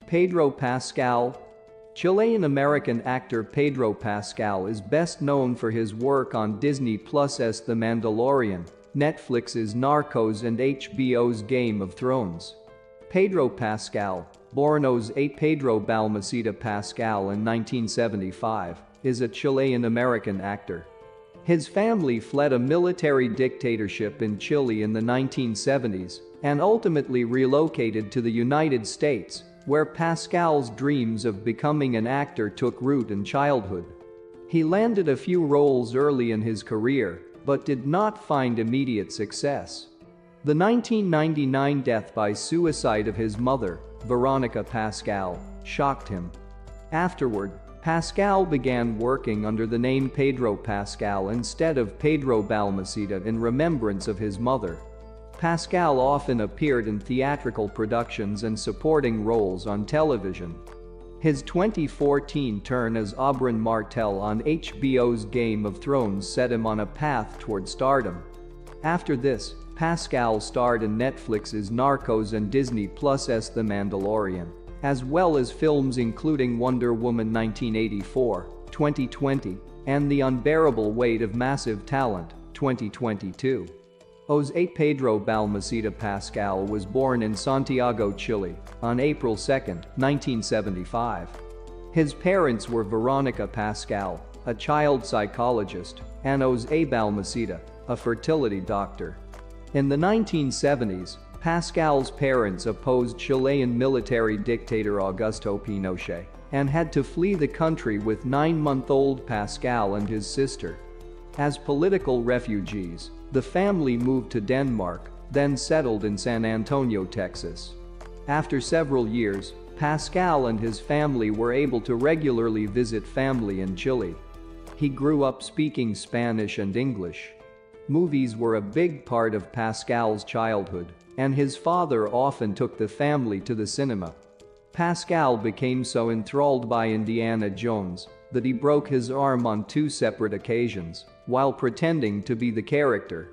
Pedro Pascal. Chilean-American actor Pedro Pascal is best known for his work on Disney Plus's The Mandalorian, Netflix's Narcos and HBO's Game of Thrones. Pedro Pascal, born José Pedro Balmaceda Pascal in 1975, is a Chilean-American actor. His family fled a military dictatorship in Chile in the 1970s and ultimately relocated to the United States, where Pascal's dreams of becoming an actor took root in childhood. He landed a few roles early in his career, but did not find immediate success. The 1999 death by suicide of his mother, Veronica Pascal, shocked him. Afterward, Pascal began working under the name Pedro Pascal instead of Pedro Balmaceda in remembrance of his mother. Pascal often appeared in theatrical productions and supporting roles on television. His 2014 turn as Oberyn Martell on HBO's Game of Thrones set him on a path toward stardom. After this, Pascal starred in Netflix's Narcos and Disney Plus's The Mandalorian, as well as films including Wonder Woman 1984, 2020, and The Unbearable Weight of Massive Talent, 2022. José Pedro Balmaceda Pascal was born in Santiago, Chile, on April 2, 1975. His parents were Veronica Pascal, a child psychologist, and José Balmaceda, a fertility doctor. In the 1970s, Pascal's parents opposed Chilean military dictator Augusto Pinochet and had to flee the country with 9-month-old Pascal and his sister. As political refugees, the family moved to Denmark, then settled in San Antonio, Texas. After several years, Pascal and his family were able to regularly visit family in Chile. He grew up speaking Spanish and English. Movies were a big part of Pascal's childhood, and his father often took the family to the cinema. Pascal became so enthralled by Indiana Jones that he broke his arm on 2 separate occasions while pretending to be the character.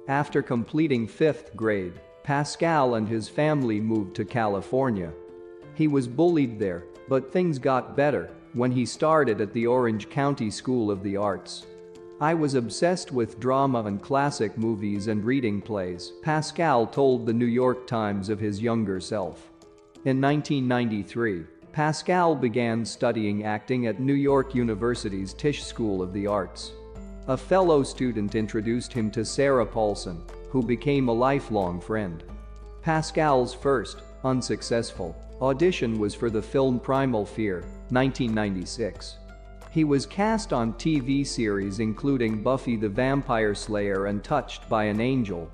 After completing 5th grade, Pascal and his family moved to California. He was bullied there, but things got better when he started at the Orange County School of the Arts. "I was obsessed with drama and classic movies and reading plays," Pascal told the New York Times of his younger self. In 1993, Pascal began studying acting at New York University's Tisch School of the Arts. A fellow student introduced him to Sarah Paulson, who became a lifelong friend. Pascal's first, unsuccessful, audition was for the film Primal Fear, 1996. He was cast on TV series including Buffy the Vampire Slayer and Touched by an Angel.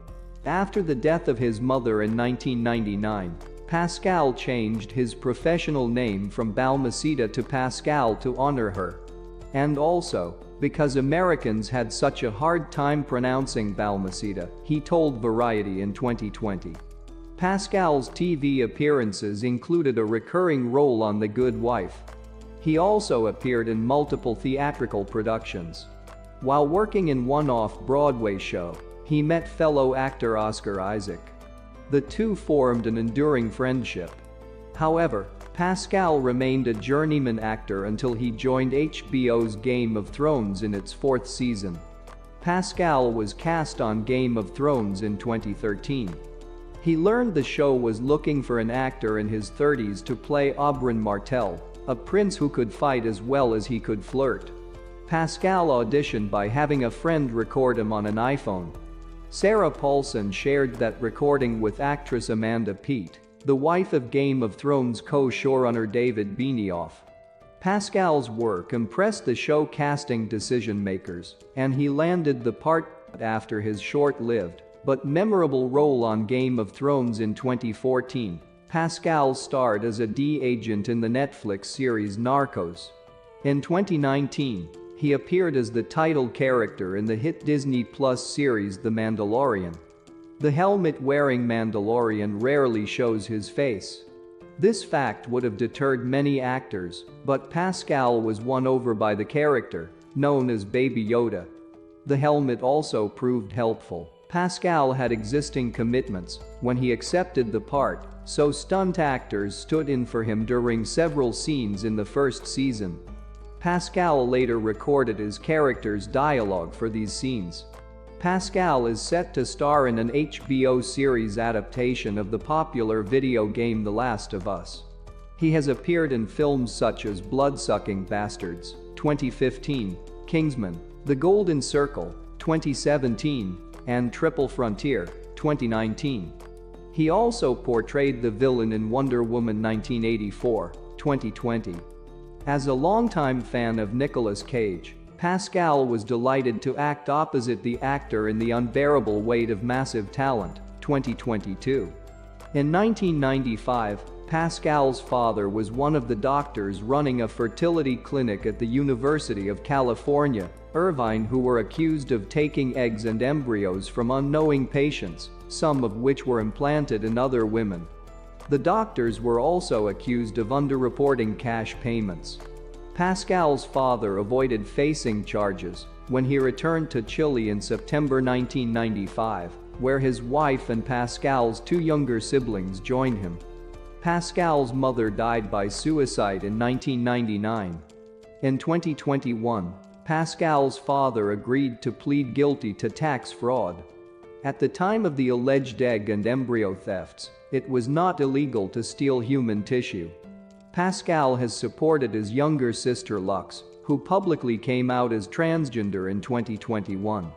After the death of his mother in 1999, Pascal changed his professional name from Balmaceda to Pascal to honor her. And also, because Americans had such a hard time pronouncing Balmaceda, he told Variety in 2020. Pascal's TV appearances included a recurring role on The Good Wife. He also appeared in multiple theatrical productions. While working in one off-Broadway show, he met fellow actor Oscar Isaac. The two formed an enduring friendship. However, Pascal remained a journeyman actor until he joined HBO's Game of Thrones in its 4th season. Pascal was cast on Game of Thrones in 2013. He learned the show was looking for an actor in his 30s to play Oberyn Martell, a prince who could fight as well as he could flirt. Pascal auditioned by having a friend record him on an iPhone. Sarah Paulson shared that recording with actress Amanda Peet, the wife of Game of Thrones co-showrunner David Benioff. Pascal's work impressed the show casting decision-makers, and he landed the part after his short-lived but memorable role on Game of Thrones in 2014. Pascal starred as a D agent in the Netflix series Narcos. In 2019, he appeared as the title character in the hit Disney Plus series The Mandalorian. The helmet-wearing Mandalorian rarely shows his face. This fact would have deterred many actors, but Pascal was won over by the character, known as Baby Yoda. The helmet also proved helpful, Pascal had existing commitments when he accepted the part, so stunt actors stood in for him during several scenes in the first season. Pascal later recorded his character's dialogue for these scenes. Pascal is set to star in an HBO series adaptation of the popular video game The Last of Us. He has appeared in films such as Bloodsucking Bastards, 2015, Kingsman: The Golden Circle, 2017, and Triple Frontier, 2019. He also portrayed the villain in Wonder Woman 1984, 2020. As a longtime fan of Nicolas Cage, Pascal was delighted to act opposite the actor in The Unbearable Weight of Massive Talent, 2022. In 1995, Pascal's father was one of the doctors running a fertility clinic at the University of California, Irvine, who were accused of taking eggs and embryos from unknowing patients, some of which were implanted in other women. The doctors were also accused of underreporting cash payments. Pascal's father avoided facing charges when he returned to Chile in September 1995, where his wife and Pascal's two younger siblings joined him. Pascal's mother died by suicide in 1999. In 2021, Pascal's father agreed to plead guilty to tax fraud. At the time of the alleged egg and embryo thefts, it was not illegal to steal human tissue. Pascal has supported his younger sister Lux, who publicly came out as transgender in 2021.